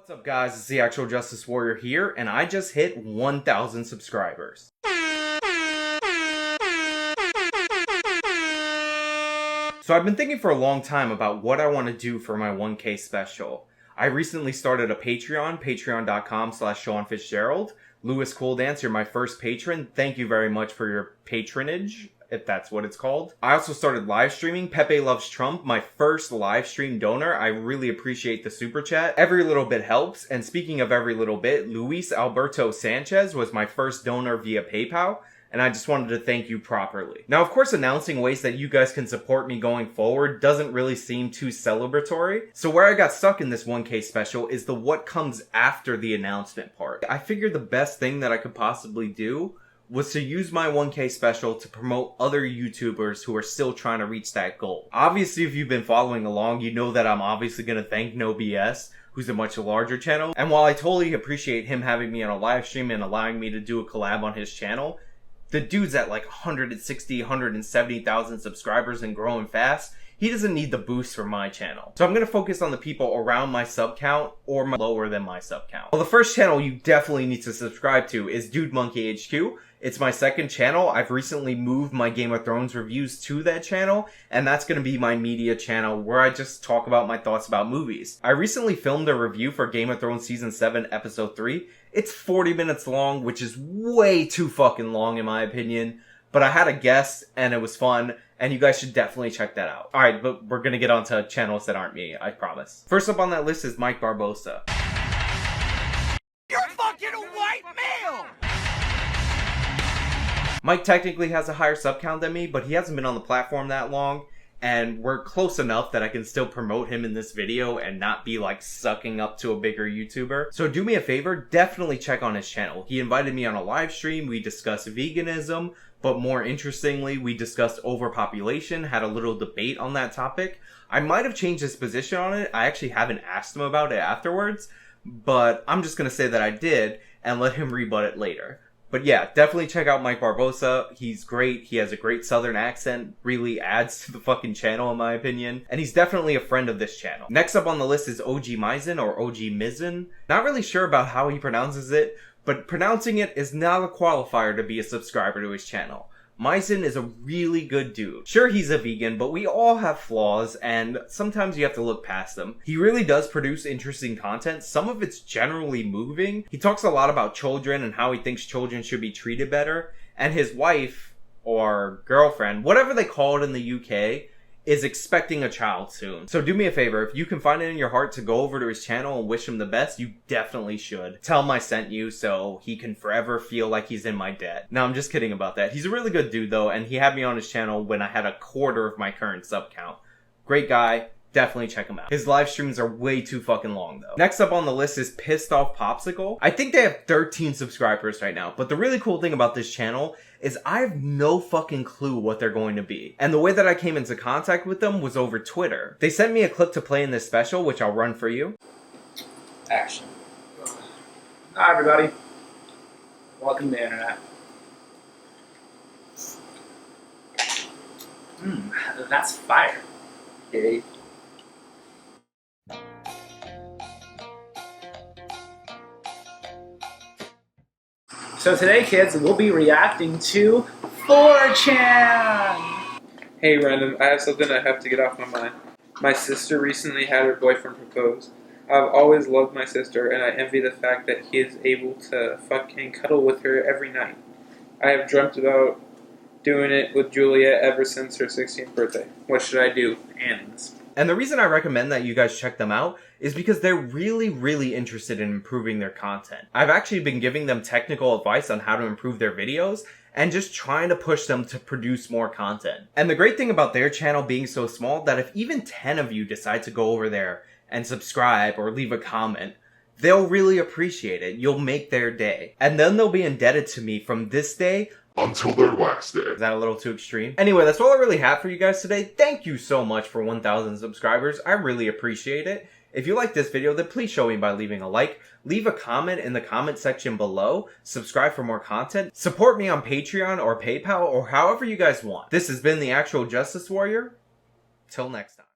What's up guys, it's the Actual Justice Warrior here, and I just hit 1,000 subscribers. So I've been thinking for a long time about what I want to do for my 1K special. I recently started a Patreon, patreon.com/SeanFitzgerald. Lewis Cool Dance, you're my first patron. Thank you very much for your patronage, if that's what it's called. I also started live streaming. Pepe Loves Trump, my first live stream donor. I really appreciate the super chat. Every little bit helps. And speaking of every little bit, Luis Alberto Sanchez was my first donor via PayPal. And I just wanted to thank you properly. Now, of course, announcing ways that you guys can support me going forward doesn't really seem too celebratory. So where I got stuck in this 1K special is the what comes after the announcement part. I figured the best thing that I could possibly do was to use my 1K special to promote other YouTubers who are still trying to reach that goal. Obviously, if you've been following along, you know that I'm obviously going to thank No BS, who's a much larger channel. And while I totally appreciate him having me on a live stream and allowing me to do a collab on his channel, the dude's at like 160, 170,000 subscribers and growing fast. He doesn't need the boost from my channel. So I'm going to focus on the people around my sub count or lower than my sub count. Well, the first channel you definitely need to subscribe to is Dude Monkey HQ. It's my second channel. I've recently moved my Game of Thrones reviews to that channel, and that's going to be my media channel where I just talk about my thoughts about movies. I recently filmed a review for Game of Thrones Season 7, Episode 3. It's 40 minutes long, which is way too fucking long in my opinion, but I had a guest and it was fun, and you guys should definitely check that out. Alright, but we're gonna get onto channels that aren't me, I promise. First up on that list is Mike Barbosa. You're fucking a white male! Mike technically has a higher sub count than me, but he hasn't been on the platform that long, and we're close enough that I can still promote him in this video and not be like sucking up to a bigger YouTuber. So do me a favor, definitely check on his channel. He invited me on a live stream, we discussed veganism, but more interestingly, we discussed overpopulation, had a little debate on that topic. I might have changed his position on it. I actually haven't asked him about it afterwards, but I'm just going to say that I did and let him rebut it later. But yeah, definitely check out Mike Barbosa. He's great. He has a great southern accent. Really adds to the fucking channel in my opinion. And he's definitely a friend of this channel. Next up on the list is OG Mizen or OG Mizen. Not really sure about how he pronounces it, but pronouncing it is not a qualifier to be a subscriber to his channel. Mizen is a really good dude. Sure, he's a vegan, but we all have flaws, and sometimes you have to look past them. He really does produce interesting content. Some of it's generally moving. He talks a lot about children and how he thinks children should be treated better. And his wife, or girlfriend, whatever they call it in the UK, is expecting a child soon. So do me a favor, if you can find it in your heart to go over to his channel and wish him the best, you definitely should. Tell him I sent you so he can forever feel like he's in my debt. No, I'm just kidding about that. He's a really good dude though, and he had me on his channel when I had a quarter of my current sub count. Great guy. Definitely check him out. His live streams are way too fucking long though. Next up on the list is Pissed Off Popsicle. I think they have 13 subscribers right now, but the really cool thing about this channel is I have no fucking clue what they're going to be. And the way that I came into contact with them was over Twitter. They sent me a clip to play in this special, which I'll run for you. Action. Hi everybody. Welcome to the internet. That's fire. Okay. So today, kids, we'll be reacting to 4chan! Hey random, I have something I have to get off my mind. My sister recently had her boyfriend propose. I've always loved my sister and I envy the fact that he is able to fucking cuddle with her every night. I have dreamt about doing it with Julia ever since her 16th birthday. What should I do? Animals. And the reason I recommend that you guys check them out is because they're really, really interested in improving their content. I've actually been giving them technical advice on how to improve their videos and just trying to push them to produce more content. And the great thing about their channel being so small that if even 10 of you decide to go over there and subscribe or leave a comment, they'll really appreciate it. You'll make their day. And then they'll be indebted to me from this day until their last day. Is that a little too extreme? Anyway, that's all I really have for you guys today. Thank you so much for 1,000 subscribers. I really appreciate it. If you like this video, then please show me by leaving a like, leave a comment in the comment section below, subscribe for more content, support me on Patreon or PayPal or however you guys want. This has been the Actual Justice Warrior. Till next time.